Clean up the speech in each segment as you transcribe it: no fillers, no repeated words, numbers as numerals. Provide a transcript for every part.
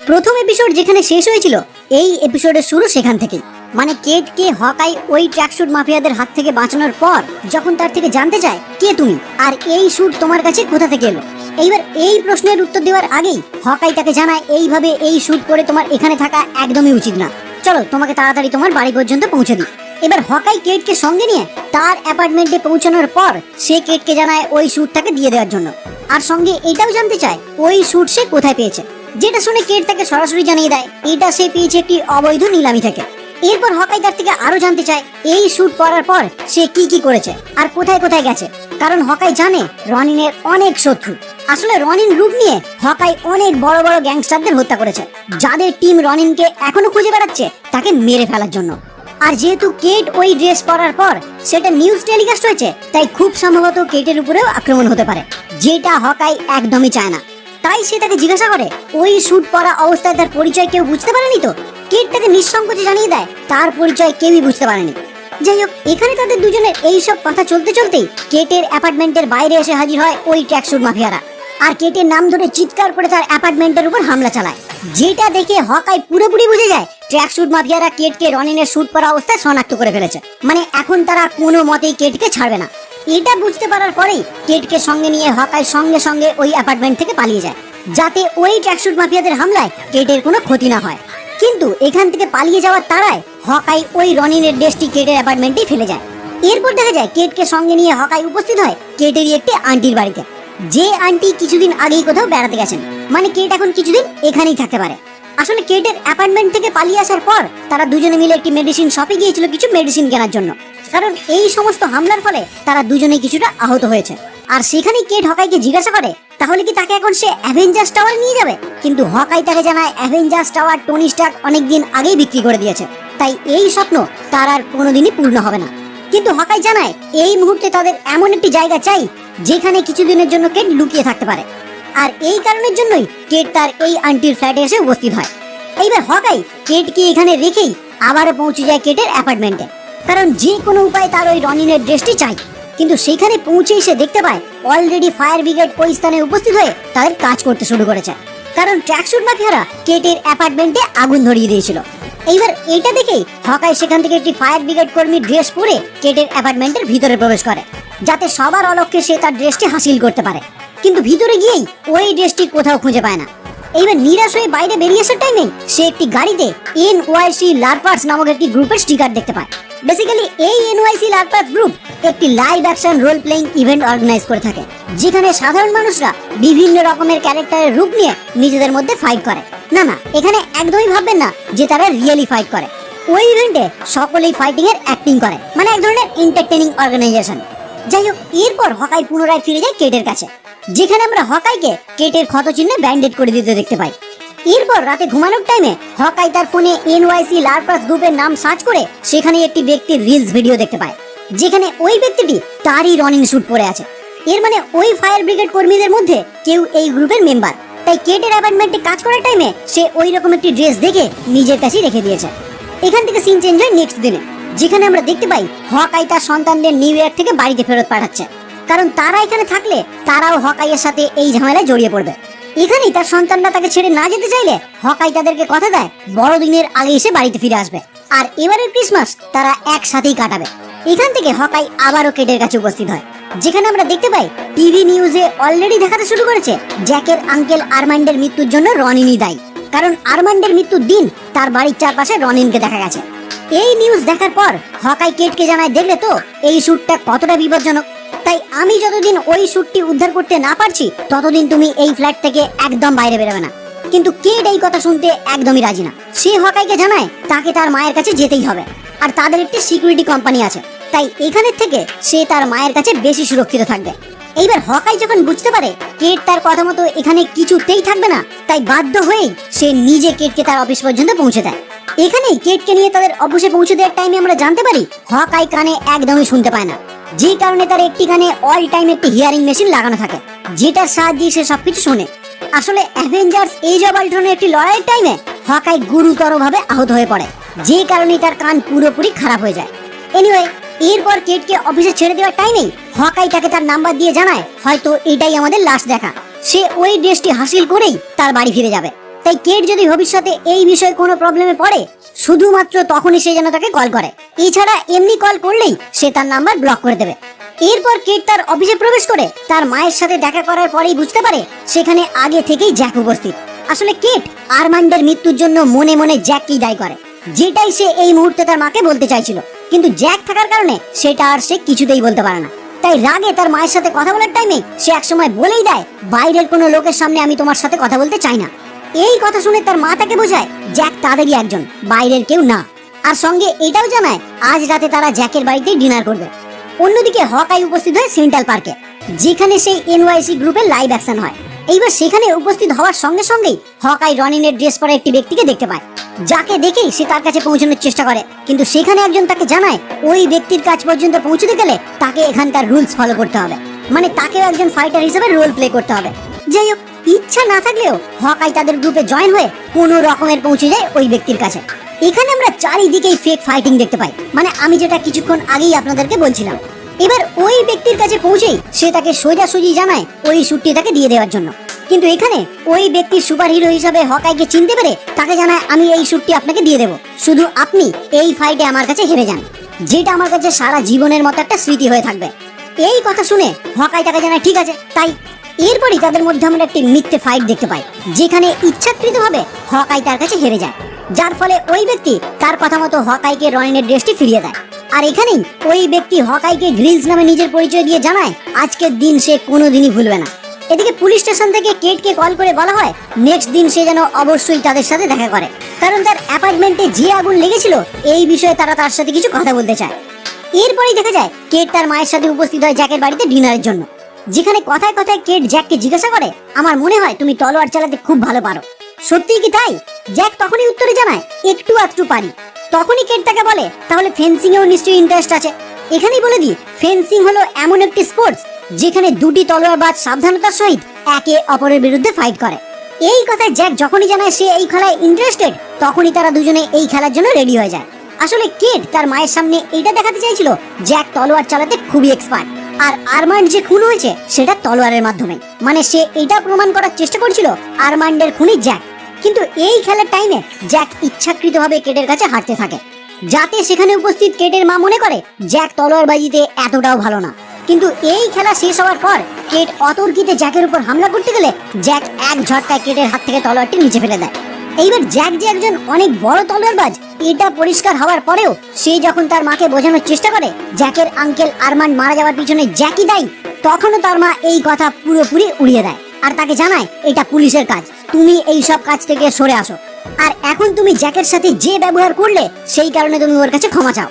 প্রথম এপিসোড যেখানে শেষ হয়েছিল, এই এপিসোডের শুরু সেখান থেকেই। মানে কেটকে হকাই ওই ট্র্যাকস্যুট মাফিয়াদের হাত থেকে বাঁচানোর পর যখন তার থেকে জানতে চায় কে তুমি আর এই স্যুট তোমার কাছে কোথা থেকে এলো, এইবার এই প্রশ্নের উত্তর দেওয়ার আগেই হকাই তাকে জানায় এইভাবে এই স্যুট পরে তোমার এখানে থাকা একদমই উচিত না, চলো তোমাকে তাড়াতাড়ি তোমার বাড়ি পর্যন্ত পৌঁছে দিই। এবার হকাই কেটকে সঙ্গে নিয়ে তার অ্যাপার্টমেন্টে পৌঁছানোর পর সে কেটকে জানায় ওই স্যুটটাকে দিয়ে দেওয়ার জন্য, আর সঙ্গে এটাও জানতে চায় ওই স্যুট সে কোথায় পেয়েছে, যেটা শুনে কেট তাকে সরাসরি জানিয়ে দেয় এটা সে পেয়েছে একটি অবৈধ নিলামি থেকে। এরপর হকাই তার থেকে আরো জানতে চায় এই স্যুট পরার পর সে কি কি করেছে আর কোথায় কোথায় গেছে, কারণ হকাই জানে রনিনের অনেক শত্রু। আসলে রনিন রূপ নিয়ে হকাই অনেক বড় বড় গ্যাংস্টারদের হত্যা করেছে, যাদের টিম রনিনকে এখনো খুঁজে বেড়াচ্ছে তাকে মেরে ফেলার জন্য। আর যেহেতু কেট ওই ড্রেস পরার পর সেটা নিউজ টেলিকাস্ট হয়েছে, তাই খুব সম্ভবত কেটের উপরেও আক্রমণ হতে পারে, যেটা হকাই একদমই চায় না। তাই সে তাকে জিজ্ঞাসা করে ওই স্যুট পরা অবস্থায় তার পরিচয় কেউ বুঝতে পারেনি তো। কেট তাকে নিঃসংকোচে জানিয়ে দেয় তার পরিচয় কেউই বুঝতে পারেনি। যাই হোক, এখানে তাদের দুজনের এইসব কথা চলতে চলতেই কেটের অ্যাপার্টমেন্টের বাইরে এসে হাজির হয় ওই ট্র্যাকস্যুট মাফিয়ারা, আর কেটের নাম ধরে চিৎকার করে তার অ্যাপার্টমেন্টের উপর হামলা চালায়। যেটা দেখে হকাই পুরোপুরি বুঝে যায় ট্র্যাকস্যুট মাফিয়ারা কেটকে রনিনের স্যুট পরা অবস্থায় শনাক্ত করে ফেলেছে, মানে এখন তারা কোনো মতেই কেটকে ছাড়বে না। এটা বুঝতে পারার পরেই কেটকে সঙ্গে নিয়ে হকাই সঙ্গে সঙ্গে ওই অ্যাপার্টমেন্ট থেকে পালিয়ে যায়, যাতে ওই ট্র্যাকস্যুট মাফিয়াদের হামলায় কেটের কোনো ক্ষতি না হয়। কিন্তু এখান থেকে পালিয়ে যাওয়ার তাড়ায় হকাই ওই রনিনের ড্রেসটি কেটের অ্যাপার্টমেন্টেই ফেলে যায়। এরপর দেখা যায় কেটকে সঙ্গে নিয়ে হকাই উপস্থিত হয় কেটেরই একটি আন্টির বাড়িতে, যে আন্টি কিছুদিন আগেই কোথাও বেড়াতে গেছেন, মানে কেট এখন কিছুদিন এখানেই থাকতে পারে। আসলে কেটের অ্যাপার্টমেন্ট থেকে পালিয়ে আসার পর তারা দুজনে মিলে একটি মেডিসিন শপে গিয়েছিল কিছু মেডিসিন কেনার জন্য, কারণ এই সমস্ত হামলার ফলে তারা দুজনেই কিছুটা আহত হয়েছে। আর সেখানেই কেট হকাইকে জিজ্ঞাসা করে তাহলে কি তাকে এখন সে অ্যাভেঞ্জার্স টাওয়ারে নিয়ে যাবে, কিন্তু হকাই তাকে জানায় অ্যাভেঞ্জার্স টাওয়ার টনি স্টার্ক অনেকদিন আগেই বিক্রি করে দিয়েছে, তাই এই স্বপ্ন তার আর কোনোদিনই পূর্ণ হবে না। কিন্তু হকাই জানায় এই মুহূর্তে তাদের এমন একটি জায়গা চাই যেখানে কিছুদিনের জন্য কেট লুকিয়ে থাকতে পারে, আর এই কারণের জন্যই কেট তার এই আন্টির ফ্ল্যাটে এসে উপস্থিত হয়। এইবার হকাই কেটকে এখানে রেখেই আবারও পৌঁছে যায় কেটের অ্যাপার্টমেন্টে, কারণ যে কোনো উপায়ে তার ওই রনিনের ড্রেসটি চাই। কিন্তু সেখানে পৌঁছেই সে দেখতে পায় অলরেডি ফায়ার ব্রিগেড ওই স্থানে উপস্থিত হয়ে তাদের কাজ করতে শুরু করেছে, কারণ ট্র্যাকস্যুট মাফিয়ারা কেটের অ্যাপার্টমেন্টে আগুন ধরিয়ে দিয়েছিল। এইবার এটা দেখেই হকাই সেখান থেকে একটি ফায়ার ব্রিগেড কর্মীর ড্রেস পরে কেটের অ্যাপার্টমেন্টের ভিতরে প্রবেশ করে, যাতে সবার অলক্ষ্যে সে তার ড্রেসটি হাসিল করতে পারে। কিন্তু ভিতরে গিয়েই ওই ড্রেসটি কোথাও খুঁজে পায় না। এইবার নিরাশ হয়ে বাইরে বেরিয়ে আসার টাইমে সে একটি গাড়িতে এনওয়াইসি লারপার্স নামক একটি গ্রুপের স্টিকার দেখতে পায়। বেসিক্যালি এই এনওয়াইসি লারপার্স গ্রুপ একটি live action role playing event organise করে থাকে, যেখানে সাধারণ মানুষরা বিভিন্ন রকমের ক্যারেক্টারের রূপ নিয়ে নিজেদের মধ্যে ফাইট করে। না, এখানে একদমই ভাববেন না যে তারা রিয়েলি ফাইট করে। ওই ইভেন্টে সকলেই ফাইটিং এর অ্যাক্টিং করে, মানে এক ধরনের এন্টারটেইনিং অর্গানাইজেশন। যাই হোক, এরপর হকাই পুনরায় ফিরে যায় কেটের কাছে, যেখানে আমরা হকাইকে কেটের ক্ষত চিহ্নে ব্যান্ডেড করে দিতে দেখতে পাই। এরপর রাতে ঘুমানোর টাইমে হকাই তার ফোনে এনওয়াইসি লারপার্স গ্রুপের নাম সার্চ করে সেখানে একটি ব্যক্তির রিলস ভিডিও দেখতে পায়, যেখানে ওই ব্যক্তিটি তারই রনিন স্যুট পরে আছে। এর মানে ওই ফায়ার ব্রিগেড কর্মীদের মধ্যে কেউ এই গ্রুপের মেম্বার, তাই কেটের অ্যাপার্টমেন্টে কাজ করার টাইমে সে ওই রকম একটি ড্রেস দেখে নিজের কাছেই রেখে দিয়েছে। এখান থেকে সিন চেঞ্জ হয় নেক্সট দিনে, যেখানে আমরা দেখতে পাই হকাই তার সন্তানদের নিউ ইয়র্ক থেকে বাড়িতে ফেরত পাঠাচ্ছে, কারণ তারা এখানে থাকলে তারাও হকাইয়ের সাথে এই ঝামেলায় জড়িয়ে পড়বে। এখানেই তার সন্তানরা তাকে ছেড়ে না যেতে চাইলে হকাই তাদেরকে কথা দেয় বড়দিনের আগে এসে বাড়িতে ফিরে আসবে, আর এবারের ক্রিসমাস তারা একসাথেই কাটাবে। এখান থেকে হকাই আবারও কেটের কাছে উপস্থিত হয়, যেখানে আমরা দেখতে পাই টিভি নিউজে অলরেডি দেখাতে শুরু করেছে জ্যাকের আঙ্কেল আরমান্ডের মৃত্যুর জন্য রনিনই দায়ী, কারণ আরমান্ডের মৃত্যুর দিন তার বাড়ির চারপাশে রনিনকে দেখা গেছে। এই নিউজ দেখার পর হকাই কেটকে জানায় দেখলে তো এই স্যুটটা কতটা বিপজ্জনক, তাই আমি যতদিন ওই স্যুটটি উদ্ধার করতে না পারছি ততদিন তুমি এই ফ্ল্যাট থেকে একদম বাইরে বেরোবে না। কিন্তু কেট এই কথা শুনতে একদমই রাজি না। সে হকাইকে জানায় তাকে তার মায়ের কাছে যেতেই হবে, আর তাদের একটি সিকিউরিটি কোম্পানি আছে, তাই এখানের থেকে সে তার মায়ের কাছে বেশি সুরক্ষিত থাকবে। এইবার হকাই যখন বুঝতে পারে কেট তার কথা মতো এখানে কিছুতেই থাকবে না, তাই বাধ্য হয়েই সে নিজে কেটকে তার অফিস পর্যন্ত পৌঁছে দেয়। এখানেই কেটকে নিয়ে তাদের অফিসে পৌঁছে দেওয়ার টাইমে আমরা জানতে পারি হকাই কানে একদমই শুনতে পায় না, যে কারণে তার একটি কানে অল টাইম একটি হিয়ারিং মেশিন লাগানো থাকে, যেটার সাহায্যে সে সবকিছু শোনে। আসলে অ্যাভেঞ্জার্স এজ অফ আল্ট্রনের একটি লড়াইয়ের টাইমে হকাই গুরুতরভাবে আহত হয়ে পড়ে, যে কারণে তার কান পুরোপুরি খারাপ হয়ে যায়। এনিওয়ে, এরপর কেটকে অফিসে ছেড়ে দেওয়ার টাইমেই হকাই তাকে তার নাম্বার দিয়ে জানায় হয়তো এটাই আমাদের লাস্ট দেখা। সে ওই ড্রেসটি হাসিল করেই তার বাড়ি ফিরে যাবে। তাই কেট যদি ভবিষ্যতে এই বিষয়ে কোনো প্রবলেমে পড়ে শুধুমাত্র তখনই সে যেন তাকে কল করে, এছাড়া এমনি কল করলেই সে তার নাম্বার ব্লক করে দেবে। এরপর কেট তার অফিসে প্রবেশ করে তার মায়ের সাথে দেখা করার পরেই বুঝতে পারে সেখানে আগে থেকেই জ্যাক উপস্থিত। আসলে কেট আরমান্ডের মৃত্যুর জন্য মনে মনে জ্যাককেই দায়ী করে, যেটাই সে এই মুহূর্তে তার মাকে বলতে চাইছিল, কিন্তু জ্যাক থাকার কারণে সেটা আর সে কিছুতেই বলতে পারে না। তাই রাগে তার মায়ের সাথে কথা বলার টাইমে সে একসময় বলেই দেয়, বাইরের কোনো লোকের সামনে আমি তোমার সাথে কথা বলতে চাই না। এই কথা শুনে তার মা তাকে বোঝায় জ্যাক তাদেরই একজন, বাইরের কেউ না। আর সঙ্গে এটাও জানায় আজ রাতে তারা জ্যাকের বাড়িতেই ডিনার করবে। অন্যদিকে হকাই উপস্থিত হয় সেন্ট্রাল পার্কে, যেখানে সেই এনওয়াইসি গ্রুপের লাইভ অ্যাকশন হয়। এইবার সেখানে উপস্থিত হওয়ার সঙ্গে সঙ্গেই হকাই রনিনের ড্রেস পরা একটি ব্যক্তিকে দেখতে পায়, যাকে দেখেই সে তার কাছে পৌঁছানোর চেষ্টা করে। কিন্তু সেখানে একজন তাকে জানায় ওই ব্যক্তির কাছ পর্যন্ত পৌঁছতে গেলে তাকে এখানকার রুলস ফলো করতে হবে, মানে তাকেও একজন ফাইটার হিসেবে রোল প্লে করতে হবে। যাই হোক, ইচ্ছা না থাকলেও হকাই তাদের গ্রুপে জয়েন হয়ে কোনো রকমের পৌঁছে যায় ওই ব্যক্তির কাছে। এখানে আমরা চারিদিকেই ফেক ফাইটিং দেখতে পাই, মানে আমি যেটা কিছুক্ষণ আগেই আপনাদেরকে বলছিলাম। এবার ওই ব্যক্তির কাছে পৌঁছেই সে তাকে সোজাসুজি জানায় ওই স্যুটটি তাকে দিয়ে দেওয়ার জন্য। কিন্তু এখানে ওই ব্যক্তি সুপার হিরো হিসাবে হকাইকে চিনতে পেরে তাকে জানায় আমি এই স্যুটটি আপনাকে দিয়ে দেবো, শুধু আপনি এই ফাইটে আমার কাছে হেরে যান, যেটা আমার কাছে সারা জীবনের মতো একটা স্মৃতি হয়ে থাকবে। এই কথা শুনে হকাই তাকে জানায় ঠিক আছে তাই। এরপরই তাদের মধ্যে আমরা একটি মিথ্যে ফাইট দেখতে পাই, যেখানে ইচ্ছাকৃতভাবে হকাই তার কাছে হেরে যায়, যার ফলে ওই ব্যক্তি তার কথা মতো হকাইকে রনিনের ড্রেসটি ফিরিয়ে দেয়। আর এখানেই ওই ব্যক্তি হকাইকে গ্রিলস নামে নিজের পরিচয় দিয়ে জানায় আজকের দিন সে কোনোদিনই ভুলবে না। এদিকে পুলিশ স্টেশন থেকে কেটকে কল করে বলা হয় নেক্সট দিন সে যেন অবশ্যই তাদের সাথে দেখা করে, কারণ তার অ্যাপার্টমেন্টে যে আগুন লেগেছিল এই বিষয়ে তারা তার সাথে কিছু কথা বলতে চায়। এরপরেই দেখা যায় কেট তার মায়ের সাথে উপস্থিত হয় জ্যাকের বাড়িতে ডিনারের জন্য, যেখানে কথায় কথায় কেট জ্যাককে জিজ্ঞাসা করে আমার মনে হয় তুমি তলোয়ার চালাতে খুব ভালো পারো, সত্যিই কি তাই? জ্যাক তখনই উত্তরে জানায় একটু আধটু পারি। তখনই কেট তাকে বলে তাহলে ফেন্সিং এও নিশ্চয়ই ইন্টারেস্ট আছে। এখানেই বলে দিই ফেন্সিং হলো এমন একটি স্পোর্টস যেখানে দুটি তলোয়ারবাজ সাবধানতার সহিত একে অপরের বিরুদ্ধে ফাইট করে। এই কথায় জ্যাক যখনই জানায় সে এই খেলায় ইন্টারেস্টেড, তখনই তারা দুজনে এই খেলার জন্য রেডি হয়ে যায়। আসলে কেট তার মায়ের সামনে এটা দেখাতে চাইছিল জ্যাক তলোয়ার চালাতে খুবই এক্সপার্ট, আর আরমান্ড যে খুন হয়েছে সেটা তলোয়ারের মাধ্যমে, মানে সে এটা প্রমাণ করার চেষ্টা করছিল আরমান্ডের খুনি জ্যাক। কিন্তু এই খেলার টাইমে জ্যাক ইচ্ছাকৃতভাবে কেটের কাছে হাঁটতে থাকে, যাতে সেখানে উপস্থিত কেটের মা মনে করে জ্যাক তলোয়ারবাজিতে এতটাও ভালো না। কিন্তু এই খেলা শেষ হওয়ার পর কেট অতর্কিতে জ্যাকের উপর হামলা করতে গেলে জ্যাক এক ঝটকায় কেটের হাত থেকে তলোয়ারটি নিচে ফেলে দেয়। এইবার জ্যাক যে একজন অনেক বড় তলোয়ারবাজ এটা পরিষ্কার হওয়ার পরেও সে যখন তার মাকে বোঝানোর চেষ্টা করে জ্যাকের আঙ্কেল আরমান্ড মারা যাওয়ার পিছনে জ্যাকই দায়ী, তখনও তার মা এই কথা পুরোপুরি উড়িয়ে দেয় আর তাকে জানায় এটা পুলিশের কাজ, তুমি এই সব কাজ থেকে সরে আসো। আর এখন তুমি জ্যাকের সাথে যে ব্যবহার করলে সেই কারণে তুমি ওর কাছে ক্ষমা চাও।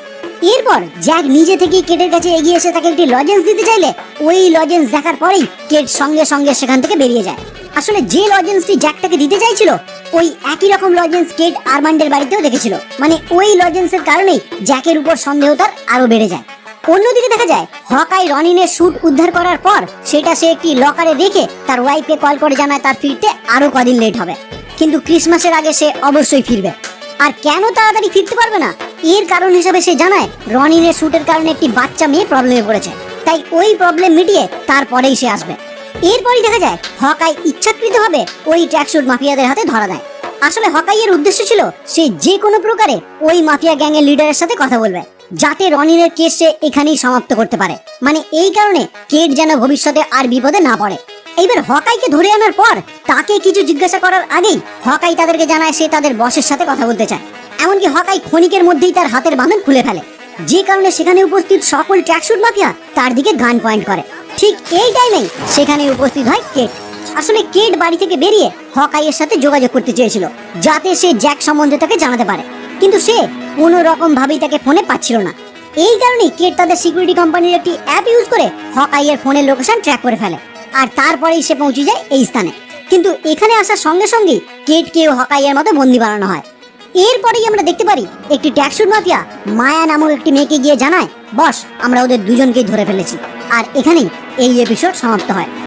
এরপর জ্যাক নিজে থেকেই কেটের কাছে এগিয়ে এসে তাকে একটি লজেন্স দিতে চাইলে ওই লজেন্স দেখার পরেই কেট সঙ্গে সঙ্গে সেখান থেকে বেরিয়ে যায়। আসলে যে লজেন্সটি জ্যাক তাকে দিতে চাইছিল ওই একই রকম লজেন্স কেট আরমান্ডের বাড়িতেও দেখেছিল, মানে ওই লজেন্সের কারণেই জ্যাকের উপর সন্দেহ তার আরো বেড়ে যায়। অন্যদিকে দেখা যায় হকাই রনিনের স্যুট উদ্ধার করার পর সেটা সে একটি লকারে রেখে তার ওয়াইফকে কল করে জানায় তার ফিরতে আরো কদিন লেট হবে, কিন্তু ক্রিসমাসের আগে সে অবশ্যই ফিরবে। আর কেন তাড়াতাড়ি ফিরতে পারবে না এর কারণ হিসেবে সে জানায় রনিনের স্যুটের কারণে একটি বাচ্চা মেয়ে প্রবলেমে পড়েছে, তাই ওই প্রবলেম মিটিয়ে তারপরেই সে আসবে। এরপরই দেখা যায় হকাই ইচ্ছাকৃতভাবে ওই ট্র্যাকস্যুট মাফিয়াদের হাতে ধরা দেয়। আসলে হকাইয়ের উদ্দেশ্য ছিল সে যে কোনো প্রকারে ওই মাফিয়া গ্যাংয়ের লিডারের সাথে কথা বলবে, যাতে রনিনের কেস সে এখানেই সমাপ্ত করতে পারে, মানে এই কারণে কেট যেন ভবিষ্যতে আর বিপদে না পড়ে। এইবার হকাইকে ধরে আনার পর তাকে কিছু জিজ্ঞাসা করার আগেই হকাই তাদেরকে জানায় সে তাদের বসের সাথে কথা বলতে চায়। এমনকি হকাই ক্ষণিকের মধ্যেই তার হাতের বাঁধন খুলে ফেলে, যে কারণে সেখানে উপস্থিত সকল ট্র্যাকস্যুট মাফিয়া তার দিকে গান পয়েন্ট করে। ঠিক এই টাইমেই সেখানে উপস্থিত হয় কেট। আসলে কেট বাড়ি থেকে বেরিয়ে হকাইয়ের সাথে যোগাযোগ করতে চেয়েছিল, যাতে সে জ্যাক সম্বন্ধে তাকে জানাতে পারে, কিন্তু সে কোনো রকম ভাবেই তাকে ফোনে পাচ্ছিল না। এই কারণেই কেট তাদের সিকিউরিটি কোম্পানির একটি অ্যাপ ইউজ করে হকাইয়ের ফোনের লোকেশন ট্র্যাক করে ফেলে, আর তারপরেই সে পৌঁছে যায় এই স্থানে। কিন্তু এখানে আসার সঙ্গে সঙ্গেই কেটকেও হকাইয়ের মতো বন্দি বানানো হয়। এরপরেই আমরা দেখতে পারি একটি ট্র্যাকস্যুট মাফিয়া মায়া নামক একটি মেয়েকে গিয়ে জানায় বস আমরা ওদের দুজনকেই ধরে ফেলেছি। আর এখানেই এই এপিসোড সমাপ্ত হয়।